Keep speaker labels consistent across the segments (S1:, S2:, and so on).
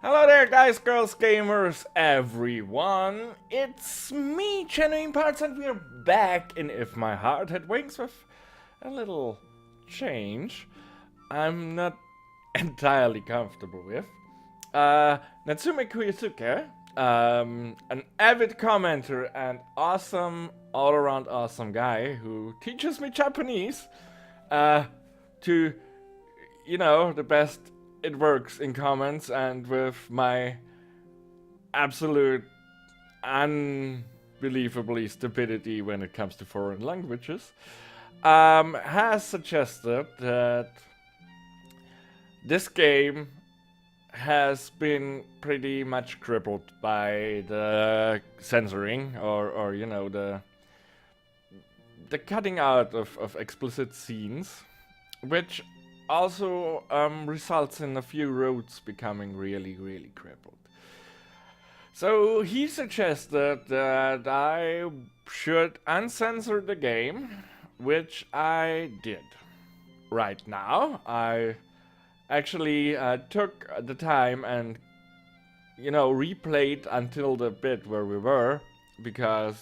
S1: Hello there, guys, girls, gamers, everyone. It's me, GenuineParts, and we're back in If My Heart Had Wings with a little change I'm not entirely comfortable with. Natsume Kuyosuke, an avid commenter and awesome, all-around awesome guy who teaches me Japanese, to the best it works in comments and with my absolute unbelievably stupidity when it comes to foreign languages, has suggested that this game has been pretty much crippled by the censoring or the cutting out of explicit scenes, which also results in a few roads becoming really crippled. So he suggested that I should uncensor the game, which I did. Right now, I actually took the time and replayed until the bit where we were, because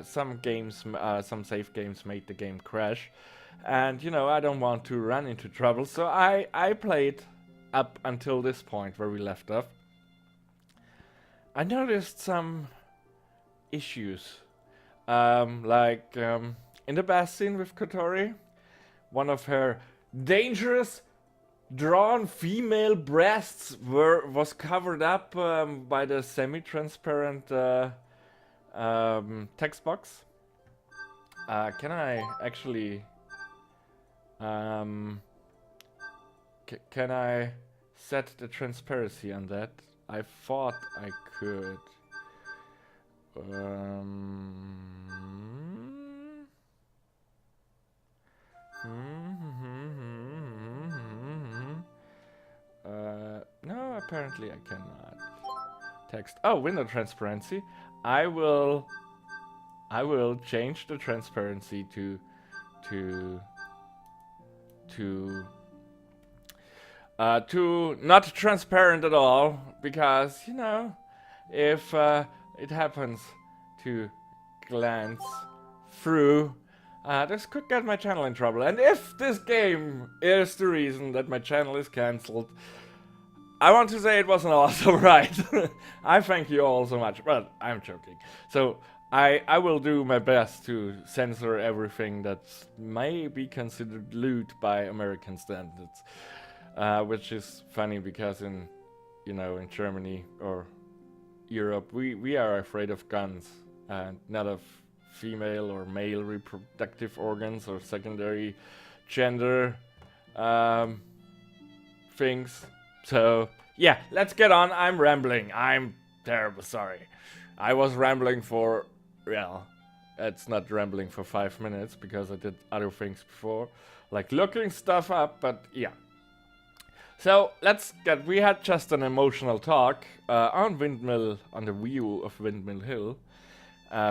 S1: some save games made the game crash. And I don't want to run into trouble, so I played up until this point where we left off. I noticed some issues, like in the bath scene with Kotori, one of her dangerous drawn female breasts was covered up by the semi-transparent text box. Can I actually? Can I set the transparency on that? I thought I could. No, apparently I cannot. Text. Oh, window transparency. I will change the transparency to not transparent at all, because if it happens to glance through, this could get my channel in trouble. And if this game is the reason that my channel is cancelled, I want to say it was an awesome ride. I thank you all so much, but I'm joking. So I will do my best to censor everything that may be considered lewd by American standards, which is funny because in Germany or Europe we are afraid of guns and not of female or male reproductive organs or secondary gender things. So yeah, let's get on. I'm rambling. I'm terrible sorry. I was rambling for, well, it's not rambling for 5 minutes because I did other things before, like looking stuff up, but yeah. So we had just an emotional talk on the view of Windmill Hill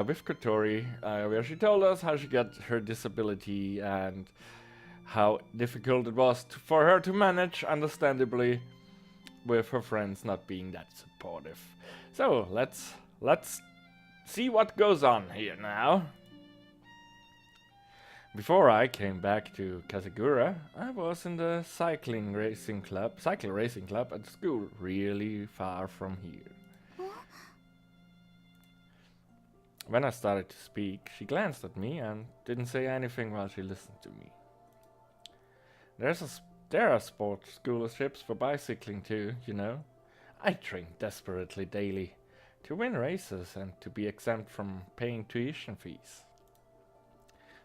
S1: with Kotori, where she told us how she got her disability and how difficult it was for her to manage, understandably, with her friends not being that supportive. So let's see what goes on here now. Before I came back to Kasagura, I was in the cycle racing club at school, really far from here. When I started to speak, she glanced at me and didn't say anything while she listened to me. There are sports scholarships for bicycling too, I train desperately daily to win races and to be exempt from paying tuition fees.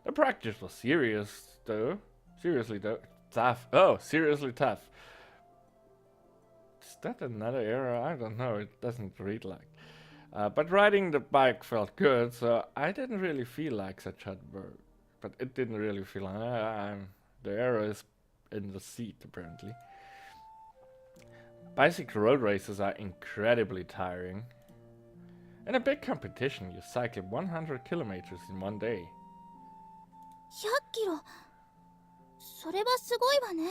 S1: The practice was seriously tough. Oh, seriously tough. Is that another error? I don't know, it doesn't read like. But riding the bike felt good, so I didn't really feel like such hard work. But it didn't really feel like, the error is in the seat, apparently. Bicycle road races are incredibly tiring. In a big competition, you cycle 100 kilometers in one day.
S2: 100キロ。それはすごいわね。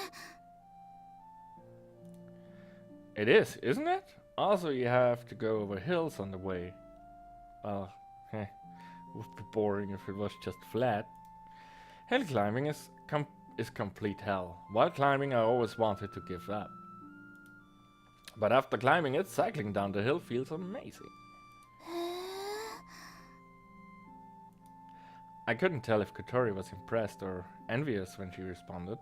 S1: It is, isn't it? Also, you have to go over hills on the way. Well, would be boring if it was just flat. Hill climbing is complete hell. While climbing, I always wanted to give up. But after climbing it, cycling down the hill feels amazing.
S2: へえ。
S1: I couldn't tell if Kotori was impressed or envious when she responded.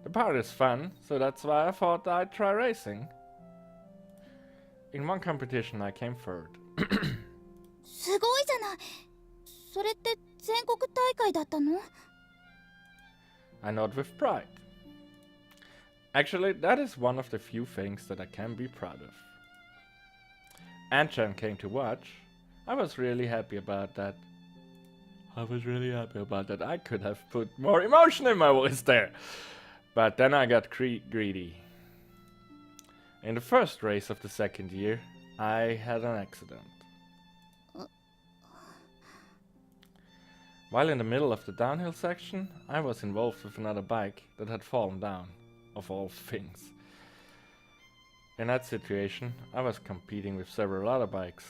S1: The part is fun, so that's why I thought I'd try racing. In one competition I came third.
S2: すごいじゃない。それって全国大会だったの？
S1: I nod with pride. Actually, that is one of the few things that I can be proud of. Anchan came to watch. I was really happy about that. I could have put more emotion in my voice there. But then I got greedy. In the first race of the second year, I had an accident. While in the middle of the downhill section, I was involved with another bike that had fallen down, of all things. In that situation, I was competing with several other bikes.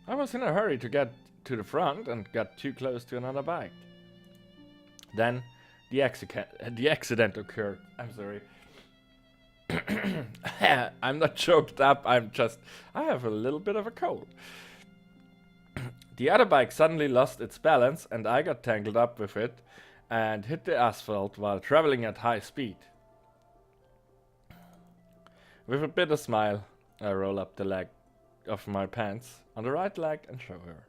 S1: I was in a hurry to get to the front and got too close to another bike. Then, the accident occurred. I'm sorry. I'm not choked up, I have a little bit of a cold. The other bike suddenly lost its balance and I got tangled up with it and hit the asphalt while traveling at high speed. With a bitter smile, I roll up the leg of my pants on the right leg and show her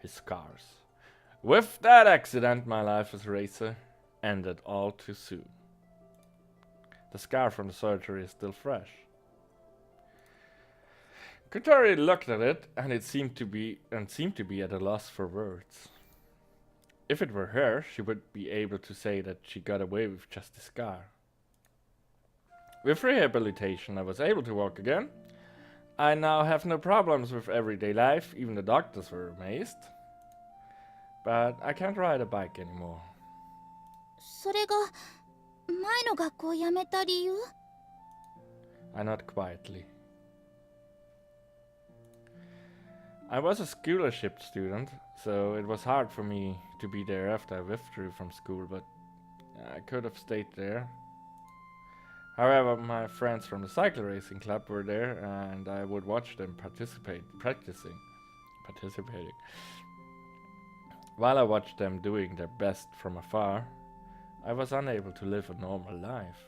S1: his scars. With that accident, my life as a racer ended all too soon. The scar from the surgery is still fresh. Kotori looked at it and seemed to be at a loss for words. If it were her, she would be able to say that she got away with just a scar. With rehabilitation, I was able to walk again. I now have no problems with everyday life, even the doctors were amazed. But I can't ride a bike anymore.
S2: それが前の学校を辞めた理由？
S1: I nod quietly. I was a scholarship student, so it was hard for me to be there after I withdrew from school, but I could have stayed there. However, my friends from the cycle racing club were there, and I would watch them participating. While I watched them doing their best from afar, I was unable to live a normal life.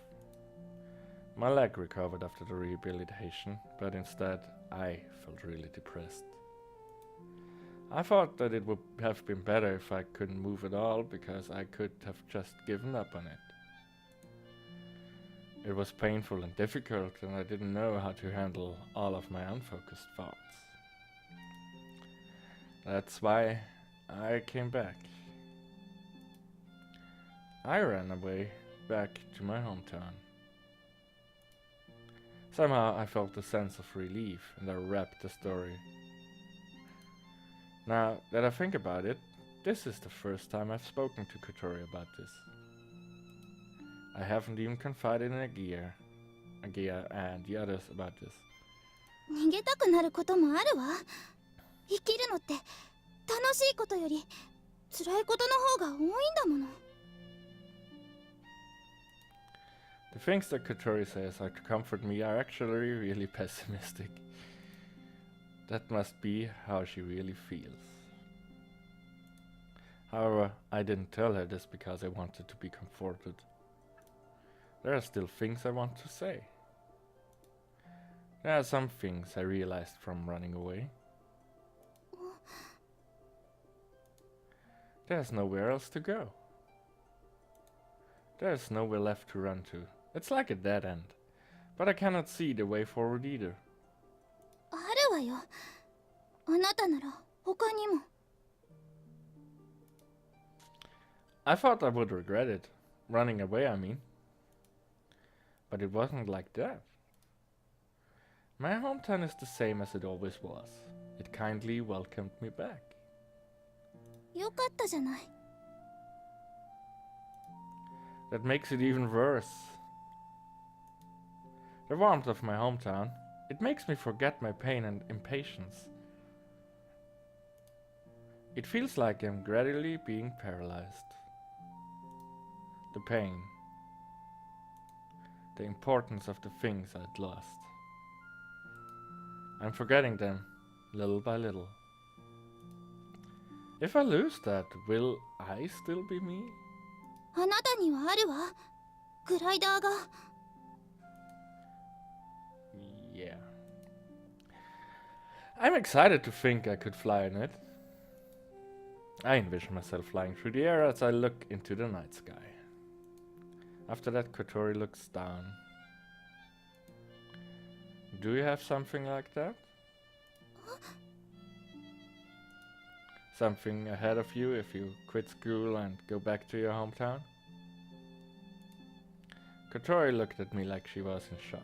S1: My leg recovered after the rehabilitation, but instead I felt really depressed. I thought that it would have been better if I couldn't move at all, because I could have just given up on it. It was painful and difficult, and I didn't know how to handle all of my unfocused thoughts. That's why I came back. I ran away back to my hometown. Somehow I felt a sense of relief, and I wrapped the story. Now that I think about it, this is the first time I've spoken to Kotori about this. I haven't even confided in Agia and the others about this.
S2: 逃げたくなることもあるわ。生きるのって楽しいことより辛いことの方が多いんだもの。
S1: The things that Kotori says are to comfort me are actually really pessimistic. That must be how she really feels. However, I didn't tell her this because I wanted to be comforted. There are still things I want to say. There are some things I realized from running away. There's nowhere else to go. There's nowhere left to run to. It's like a dead end. But I cannot see the way forward either.
S2: あるわよ。あなたなら他にも。
S1: I thought I would regret it. Running away, I mean. But it wasn't like that. My hometown is the same as it always was. It kindly welcomed me back.
S2: よかったじゃない。
S1: That makes it even worse. The warmth of my hometown. It makes me forget my pain and impatience. It feels like I'm gradually being paralyzed. The pain. The importance of the things I'd lost. I'm forgetting them, little by little. If I lose that, will I still be me?
S2: あなたにはあるわ。グライダーが。
S1: Yeah. I'm excited to think I could fly in it. I envision myself flying through the air as I look into the night sky. After that, Kotori looks down. Do you have something like that? Something ahead of you if you quit school and go back to your hometown? Kotori looked at me like she was in shock.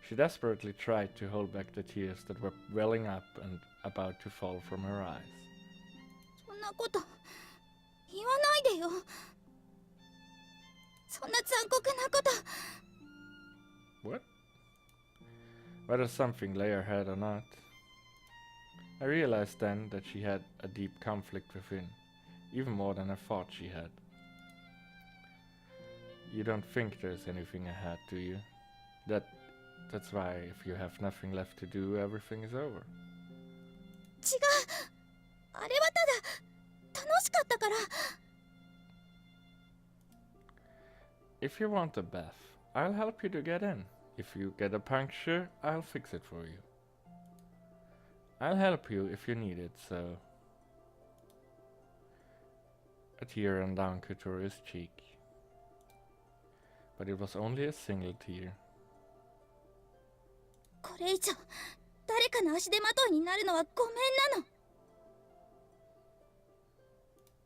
S1: She desperately tried to hold back the tears that were welling up and about to fall from her eyes.
S2: そんなこと言わないでよ。そんな残酷なこと。
S1: What? Whether something lay ahead or not. I realized then that she had a deep conflict within, even more than I thought she had. You don't think there's anything ahead, do you? That's why if you have nothing left to do, everything is over.
S2: 違う。あれはただ楽しかったから。
S1: If you want a bath, I'll help you to get in. If you get a puncture, I'll fix it for you. I'll help you if you need it, so... A tear ran down Kotori's cheek. But it was only a single tear.
S2: これ以上誰かの足手まといになるのはごめんなの。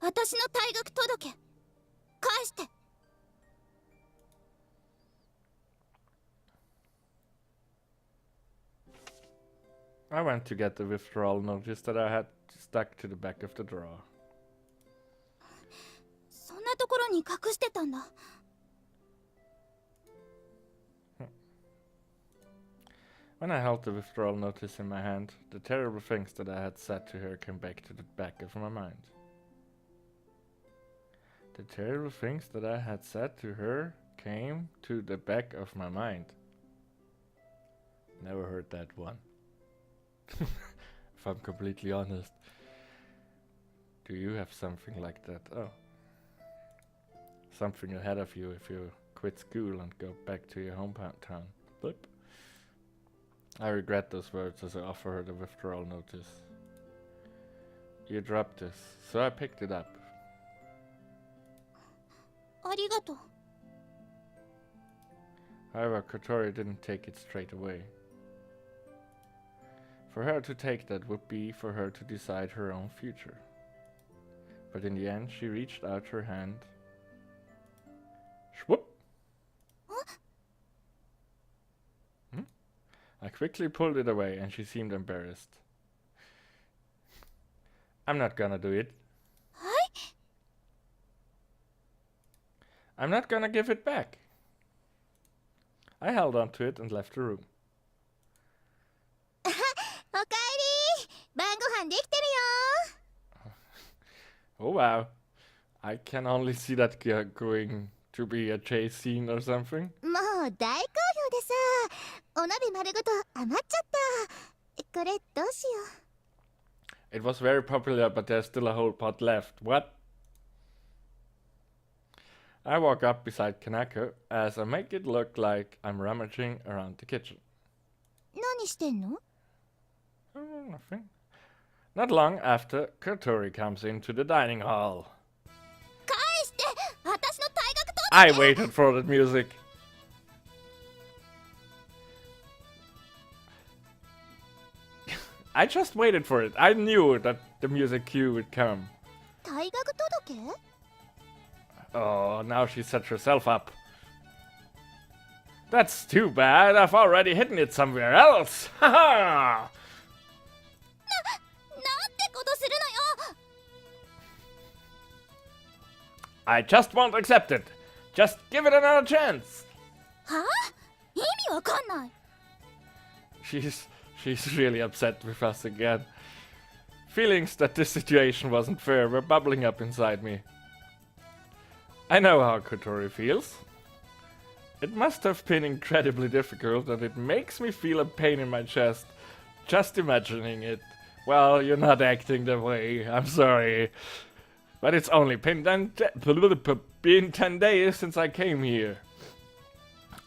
S2: 私の退学届返して。
S1: I went to get the withdrawal notice that I had stuck to the back of the drawer.
S2: そんなところに隠してたんだ。
S1: When I held the withdrawal notice in my hand, the terrible things that I had said to her came back to the back of my mind. The terrible things that I had said to her came to the back of my mind. Never heard that one. If I'm completely honest. Do you have something like that? Oh. Something ahead of you if you quit school and go back to your hometown. Blip. I regret those words as I offer her the withdrawal notice. You dropped this, so I picked it up.
S2: ありがとう。
S1: However, Kotori didn't take it straight away. For her to take that would be for her to decide her own future. But in the end, she reached out her hand. Shwoop! I quickly pulled it away and she seemed embarrassed. I'm not gonna do it. I'm not gonna give it back. I held on to it and left the room.
S2: おかえり。晩ご飯できてるよ。
S1: Oh wow. I can only see that going to be a chase scene or something.
S2: もう大好評でさ、お鍋丸ごと余っちゃった。これどうしよう。
S1: It was very popular, but there's still a whole pot left. What? I walk up beside Kanako as I make it look like I'm rummaging around the kitchen.
S2: 何してんの？
S1: Nothing. Not long after, Kotori comes into the dining hall.
S2: 返して。私の退学届。
S1: I waited for the music. I just waited for it. I knew that the music cue would come.
S2: 退学届？
S1: Oh, now she set herself up. That's too bad. I've already hidden it somewhere else. Haha!
S2: なんてことするのよ。
S1: I just won't accept it. Just give it another chance.
S2: はあ？わかんない。
S1: She's really upset with us again. Feelings that this situation wasn't fair were bubbling up inside me. I know how Kotori feels. It must have been incredibly difficult, and it makes me feel a pain in my chest just imagining it. Well, you're not acting the way, I'm sorry. But it's only been 10 days since I came here.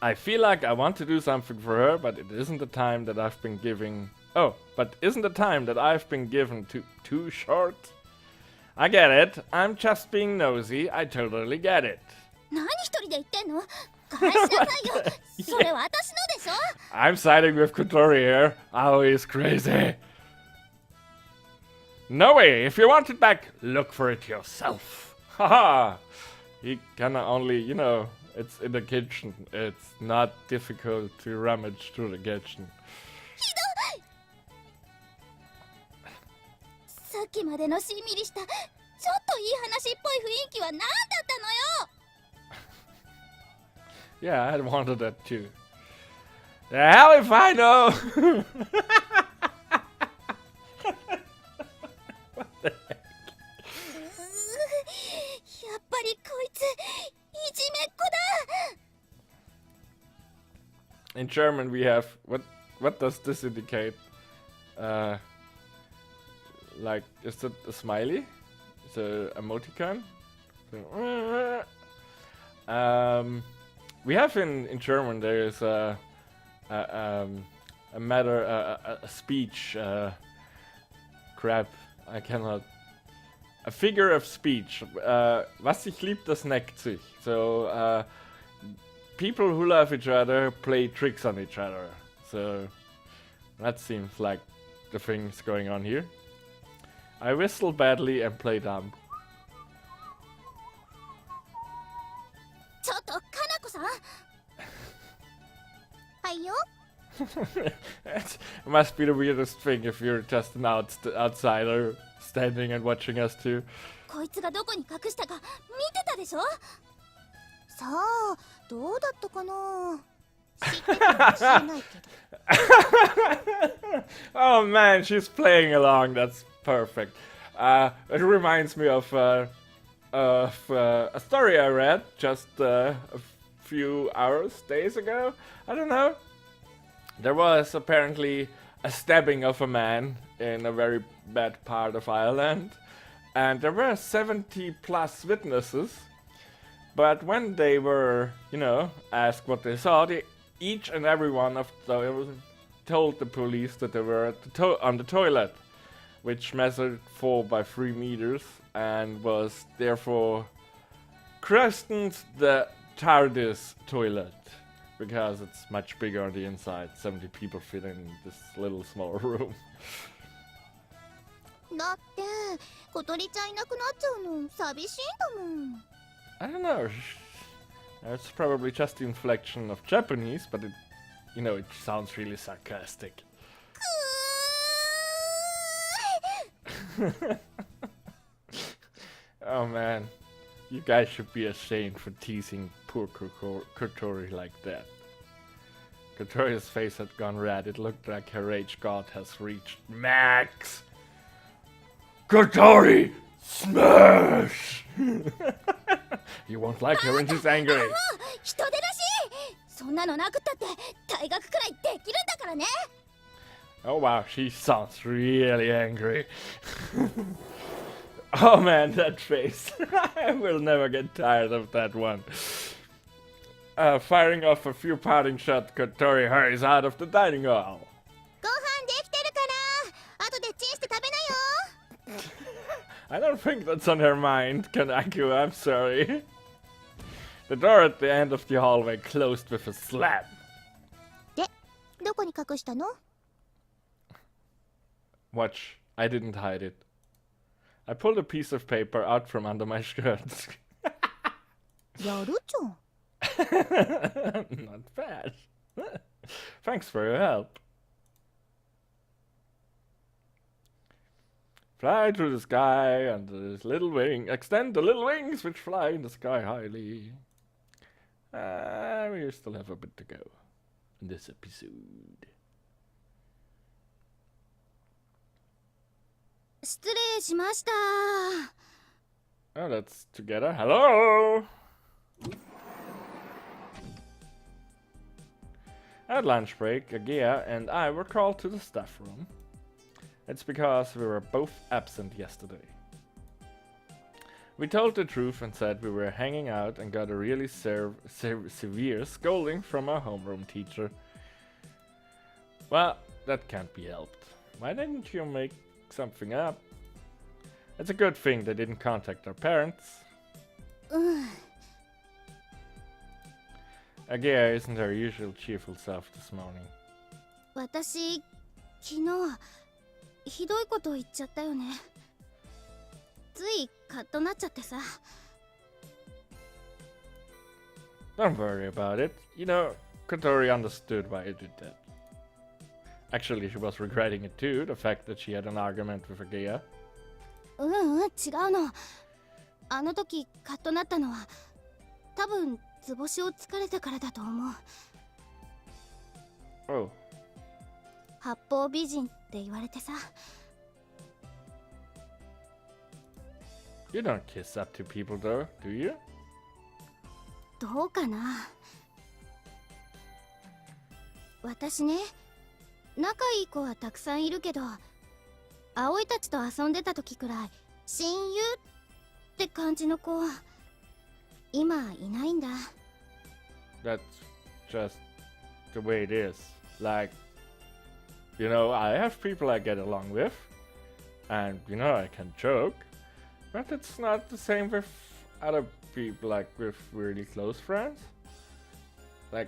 S1: I feel like I want to do something for her, but it isn't the time that I've been giving... Oh, but isn't the time that I've been given too short? I get it. I'm just being nosy. I totally get it.
S2: 何一人で言ってんの？返しなさいよ。それ私のでしょ？
S1: I'm siding with Kotori here. Aoi is crazy. No way. If you want it back, look for it yourself. Haha. He kinda only, you know, it's in the kitchen. It's not difficult to rummage through the kitchen.
S2: ひどい。さっきまでのしんみりしたちょっといい話っぽい雰囲気は何だったのよ。
S1: Yeah, I wanted that too. The hell if I know! What the heck?
S2: やっぱりこいついじめっ子だ。
S1: In German we have what does this indicate? Like, is that a smiley? Is it an emoticon? We have in German there is a speech crap. I cannot. A figure of speech. Was sich liebt, das neckt sich. So people who love each other play tricks on each other. So that seems like the things going on here. I whistle badly and play dumb.
S2: ちょっとかなこさん。はいよ。
S1: It must be the weirdest thing if you're just an outsider standing and watching us too.
S2: こいつがどこに隠したか見てたでしょ。さあどうだったかな。知ってたかもしれないけど。
S1: Oh man, she's playing along. That's perfect. It reminds me of a story I read just a few days ago. I don't know. There was apparently a stabbing of a man in a very bad part of Ireland, and there were 70 plus witnesses. But when they were, you know, asked what they saw, each and every one of them told the police that they were at on the toilet, which measured 4 by 3 meters and was therefore christened the TARDIS toilet, because it's much bigger on the inside. 70 people fit in this little small room.
S2: だって小鳥ちゃんいなくなっちゃうの寂しいんだもん。
S1: I don't know. It's probably just the inflection of Japanese, but it, you know, it sounds really sarcastic. Oh man, you guys should be ashamed for teasing poor Kotori like that. Kotori's face had gone red. It looked like her rage god has reached max. Kotori, smash! You won't like her when she's angry.
S2: 人手だしそんなのなくったって退学くらいできるんだからね。
S1: Oh wow, she sounds really angry. Oh man, that face. I will never get tired of that one. Firing off a few parting shots, Kotori hurries out of the dining hall.
S2: ご飯できてるから後でチンして食べなよ。
S1: I don't think that's on her mind, Kanaku, I'm sorry. The door at the end of the hallway closed with a slam.
S2: で、どこに隠したの？
S1: Watch, I didn't hide it. I pulled a piece of paper out from under my shirt.
S2: やるじゃん。
S1: Not bad. Thanks for your help. Fly through the sky under this little wing. Extend the little wings which fly in the sky highly. We still have a bit to go. in this episode.
S2: 失礼しました。
S1: Oh, that's together. Hello! At lunch break, Agea and I were called to the staff room. It's because we were both absent yesterday. We told the truth and said we were hanging out and got a really severe scolding from our homeroom teacher. Well, that can't be helped. Why didn't you make something up? It's a good thing they didn't contact our parents. Agea isn't her usual cheerful self this morning.
S2: 私、昨日はひどいことを言っちゃったよね。ついカッとなっちゃってさ。
S1: Don't worry about it. You know, Kotori understood why you did that. Actually, she was regretting it too, the fact that she had an argument with Agea.
S2: 違うの。あの時カッとなったのは多分図星を疲れたからだと思う。
S1: Oh.
S2: 八方美人って言われてさ。
S1: You don't kiss up to people though, do you?
S2: どうかな。私ね、仲いい子はたくさんいるけど、葵たちと遊んでた時くらい親友って感じの子今いないんだ。
S1: That's just the way it is. Like, you know, I have people I get along with, and you know, I can joke, but it's not the same with other people, like with really close friends. Like,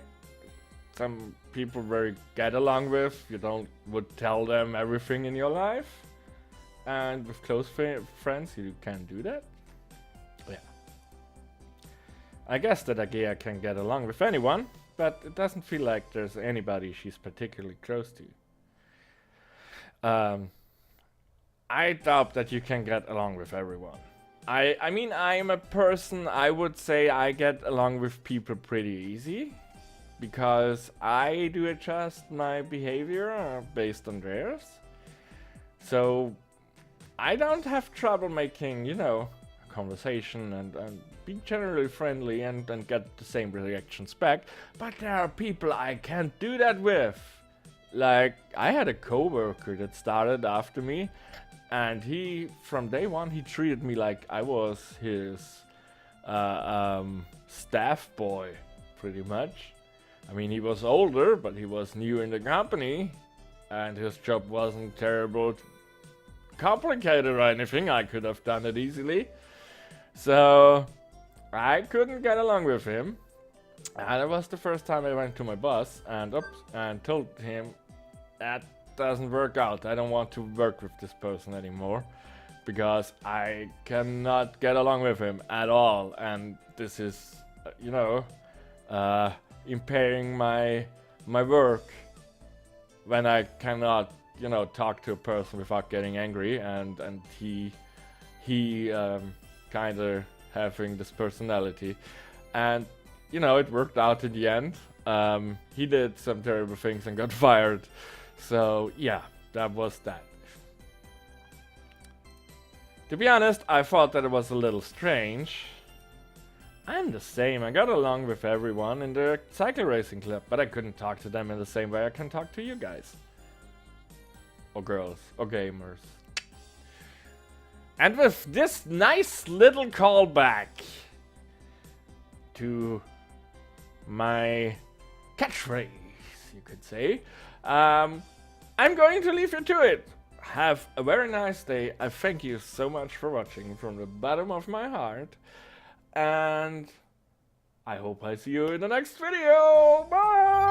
S1: some people very get along with, you would tell them everything in your life, and with close friends, you can't do that. Yeah. I guess that Agea can get along with anyone, but it doesn't feel like there's anybody she's particularly close to. I doubt that you can get along with everyone. I mean, I'm a person, I would say I get along with people pretty easy, because I do adjust my behavior based on theirs. So I don't have trouble making, you know, a conversation and be generally friendly and get the same reactions back. But there are people I can't do that with. Like, I had a coworker that started after me, and he, from day one, he treated me like I was his staff boy, pretty much. I mean, he was older, but he was new in the company, and his job wasn't terrible complicated or anything. I could have done it easily. So I couldn't get along with him. And it was the first time I went to my boss and told him that doesn't work out. I don't want to work with this person anymore because I cannot get along with him at all. And this is, you know, impairing my work when I cannot, you know, talk to a person without getting angry, and he kind of having this personality, and you know, it worked out in the end. He did some terrible things and got fired, so yeah, that was that. To be honest, I thought that it was a little strange. I'm the same. I got along with everyone in the cycle racing club, but I couldn't talk to them in the same way I can talk to you guys. Or girls, or gamers. And with this nice little callback to my catchphrase, you could say, I'm going to leave you to it. Have a very nice day. I thank you so much for watching from the bottom of my heart. And I hope I see you in the next video. Bye!